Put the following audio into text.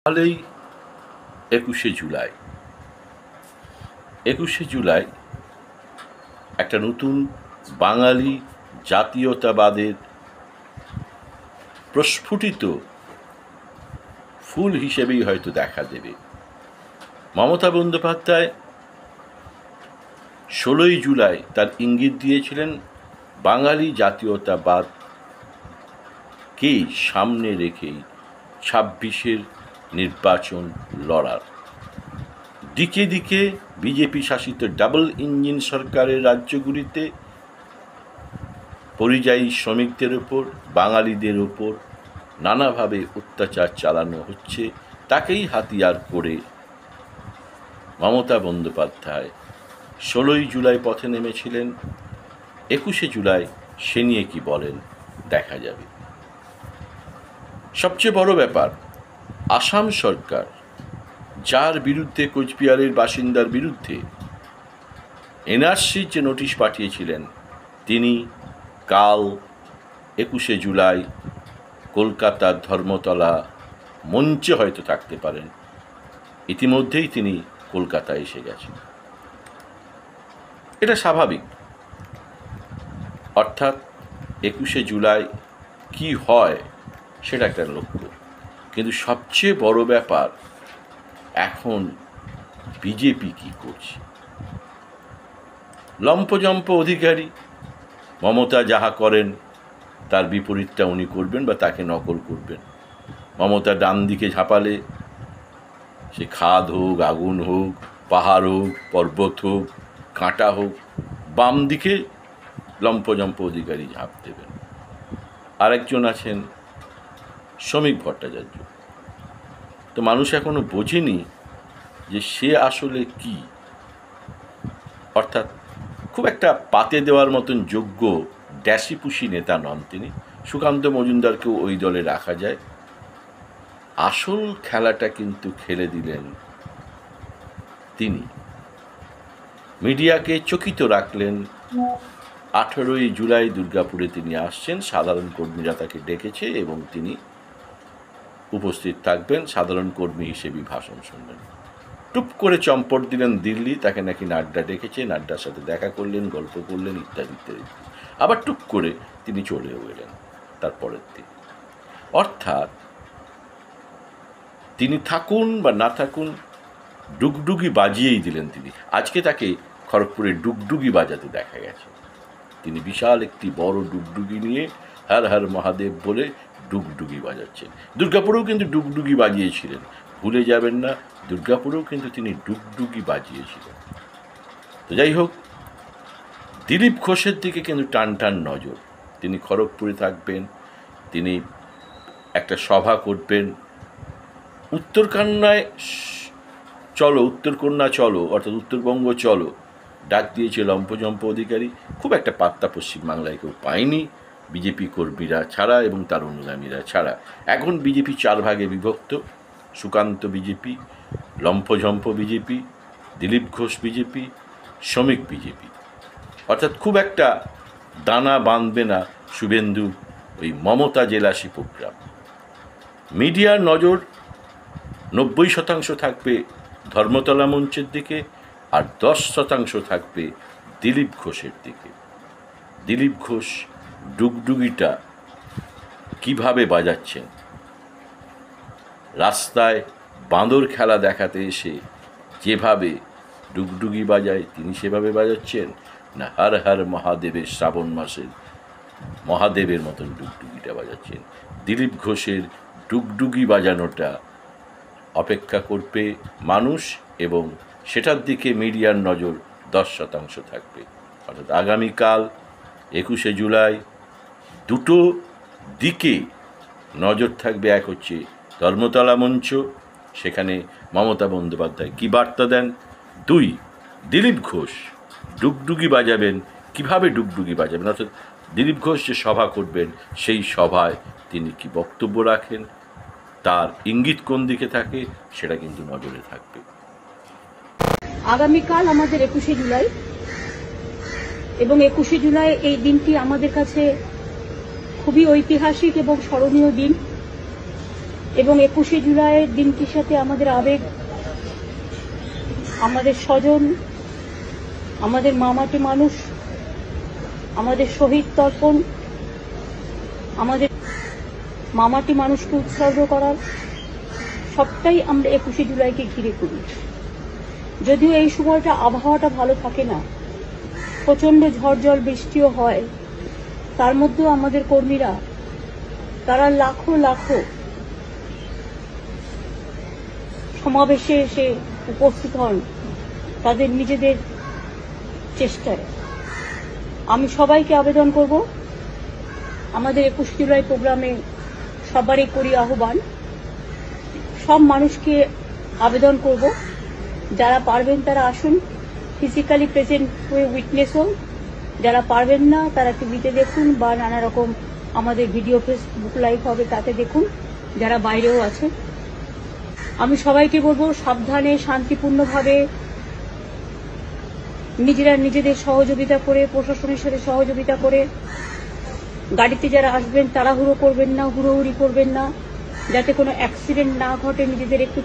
তাহলেই ২১শে জুলাই ২১শে জুলাই একটা নতুন বাঙালি জাতীয়তাবাদের প্রস্ফুটিত ফুল হিসেবেই হয়তো দেখা দেবে। মমতা বন্দ্যোপাধ্যায় ১৬ই জুলাই তার ইঙ্গিত দিয়েছিলেন বাঙালি জাতীয়তাবাদকেই সামনে রেখেই ২৬-এর নির্বাচন লড়ার। দিকে দিকে বিজেপি শাসিত ডাবল ইঞ্জিন সরকারের রাজ্যগুলিতে পরিযায়ী শ্রমিকদের ওপর, বাঙালিদের ওপর নানাভাবে অত্যাচার চালানো হচ্ছে। তাকেই হাতিয়ার করে মমতা বন্দ্যোপাধ্যায় ১৬ই জুলাই পথে নেমেছিলেন। ২১শে জুলাই সে নিয়ে কি বলেন দেখা যাবে। সবচেয়ে বড় ব্যাপার, আসাম সরকার যার বিরুদ্ধে, কোচবিহারের বাসিন্দার বিরুদ্ধে এনআরসির যে নোটিশ পাঠিয়েছিলেন, তিনি কাল ২১শে জুলাই কলকাতার ধর্মতলা মঞ্চে হয়তো থাকতে পারেন। ইতিমধ্যেই তিনি কলকাতায় এসে গেছেন। এটা স্বাভাবিক। অর্থাৎ ২১শে জুলাই কি হয় সেটা একটা লক্ষ্য। কিন্তু সবচেয়ে বড় ব্যাপার, এখন বিজেপি কি করছে। লম্পজম্প অধিকারী, মমতা যাহা করেন তার বিপরীতটা উনি করবেন বা তাকে নকল করবেন। মমতা ডান দিকে ঝাঁপালে সে খাদ হোক, আগুন হোক, পাহাড় হোক, পর্বত হোক, কাঁটা হোক, বাম দিকে লম্পজম্প অধিকারী ঝাঁপ দেবেন। আরেকজন আছেন শ্রমিক ভট্টাচার্য। তো মানুষ এখনো বোঝেনি যে সে আসলে কি। অর্থাৎ খুব একটা পাতে দেওয়ার মতন যোগ্য ড্যাসিপুষি নেতা নন তিনি। সুকান্ত মজুমদারকেও ওই দলে রাখা যায়। আসল খেলাটা কিন্তু খেলে দিলেন তিনি। মিডিয়াকে চকিত রাখলেন। ১৮ই জুলাই দুর্গাপুরে তিনি আসছেন, সাধারণ কর্মীরা তাকে ডেকেছে এবং তিনি উপস্থিত থাকবেন, সাধারণ কর্মী হিসেবেই ভাষণ শুনবেন। টুপ করে চম্পট দিলেন দিল্লি, তাকে নাকি নাড্ডা ডেকেছে, নাড্ডার সাথে দেখা করলেন, গল্প করলেন, ইত্যাদি ইত্যাদি। আবার টুপ করে তিনি চলেও এলেন তার পরের দিন। অর্থাৎ তিনি থাকুন বা না থাকুন, ডুগডুগি বাজিয়েই দিলেন তিনি। আজকে তাকে খড়গপুরে ডুগডুগি বাজাতে দেখা গেছে। তিনি বিশাল একটি বড় ডুগডুগি নিয়ে হর হর মহাদেব বলে ডুগডুগি বাজাচ্ছেন। দুর্গাপুরেও কিন্তু ডুগডুগি বাজিয়েছিলেন, ভুলে যাবেন না। দুর্গাপুরেও কিন্তু তিনি ডুগডুগি বাজিয়েছিলেন। তো যাই হোক, দিলীপ ঘোষের দিকে কিন্তু টান টান নজর। তিনি খড়গপুরে থাকবেন, তিনি একটা সভা করবেন। উত্তরকন্যায় চলো, উত্তরকন্যা চলো, অর্থাৎ উত্তরবঙ্গ চলো ডাক দিয়েছে লম্পজম্প অধিকারী। খুব একটা পাত্তা পশ্চিমবাংলায় কেউ পায়নি, বিজেপি কর্মীরা ছাড়া এবং তার অনুগামীরা ছাড়া। এখন বিজেপি ৪ ভাগে বিভক্ত। সুকান্ত বিজেপি, লম্পঝম্প বিজেপি, দিলীপ ঘোষ বিজেপি, শ্রমিক বিজেপি। অর্থাৎ খুব একটা দানা বাঁধবে না শুভেন্দু ওই মমতা জেলাসী প্রোগ্রাম। মিডিয়ার নজর ৯০% থাকবে ধর্মতলা মঞ্চের দিকে, আর ১০% থাকবে দিলীপ ঘোষের দিকে। দিলীপ ঘোষ ডুগডুগিটা কিভাবে বাজাচ্ছেন, রাস্তায় বাঁদর খেলা দেখাতে এসে যেভাবে ডুগডুগি বাজায় তিনি সেভাবে বাজাচ্ছেন, না হর হর মহাদেবের শ্রাবণ মাসের মহাদেবের মতন ডুগডুগিটা বাজাচ্ছেন। দিলীপ ঘোষের ডুগডুগি বাজানোটা অপেক্ষা করবে মানুষ, এবং সেটার দিকে মিডিয়ার নজর ১০% থাকবে। অর্থাৎ আগামীকাল ২১শে জুলাই দুটো দিকে নজর থাকবে। এক হচ্ছে ধর্মতলা মঞ্চ, সেখানে মমতা বন্দ্যোপাধ্যায় কী বার্তা দেন। ২, দিলীপ ঘোষ ডুগডুগি বাজাবেন, কিভাবে ডুগডুগি বাজাবেন। অর্থাৎ দিলীপ ঘোষ যে সভা করবেন সেই সভায় তিনি কি বক্তব্য রাখেন, তার ইঙ্গিত কোন দিকে থাকে, সেটা কিন্তু নজরে থাকবে। আগামীকাল আমাদের ২১শে জুলাই, এবং ২১শে জুলাই এই দিনটি আমাদের কাছে খুবই ঐতিহাসিক এবং স্মরণীয় দিন। এবং 21শে জুলাইয়ের দিনটির সাথে আমাদের আবেগ, আমাদের স্বজন, আমাদের মামাটি মানুষ, আমাদের শহীদ তর্পণ, আমাদের মামাটি মানুষকে উৎসর্গ করার সবটাই আমরা 21শে জুলাইকে ঘিরে করি। যদিও এই সময়টা আবহাওয়াটা ভালো থাকে না, প্রচন্ড ঝড় জল বৃষ্টিও হয়, তার মধ্যেও আমাদের কর্মীরা তারা লাখো লাখো সমাবেশে এসে উপস্থিত হন তাদের নিজেদের চেষ্টায়। আমি সবাইকে আবেদন করব, আমাদের 21শে জুলাই প্রোগ্রামে সবারই করি আহ্বান, সব মানুষকে আবেদন করব যারা পারবেন তারা আসুন, ফিজিক্যালি প্রেজেন্ট হয়ে উইটনেস হন, যারা পারবেন না তারা টিভিতে দেখুন বা নানা রকম আমাদের ভিডিও ফেসবুক লাইভ হবে তাতে দেখুন, যারা বাইরেও আছে। আমি সবাইকে বলবো সাবধানে শান্তিপূর্ণভাবে নিজেরা নিজেদের সহযোগিতা করে, প্রশাসনের সাথে সহযোগিতা করে, গাড়িতে যারা আসবেন তাড়াহুড়ো করবেন না, হুড়োহুড়ি করবেন না, যাতে কোনো অ্যাক্সিডেন্ট না ঘটে, নিজেদের একটু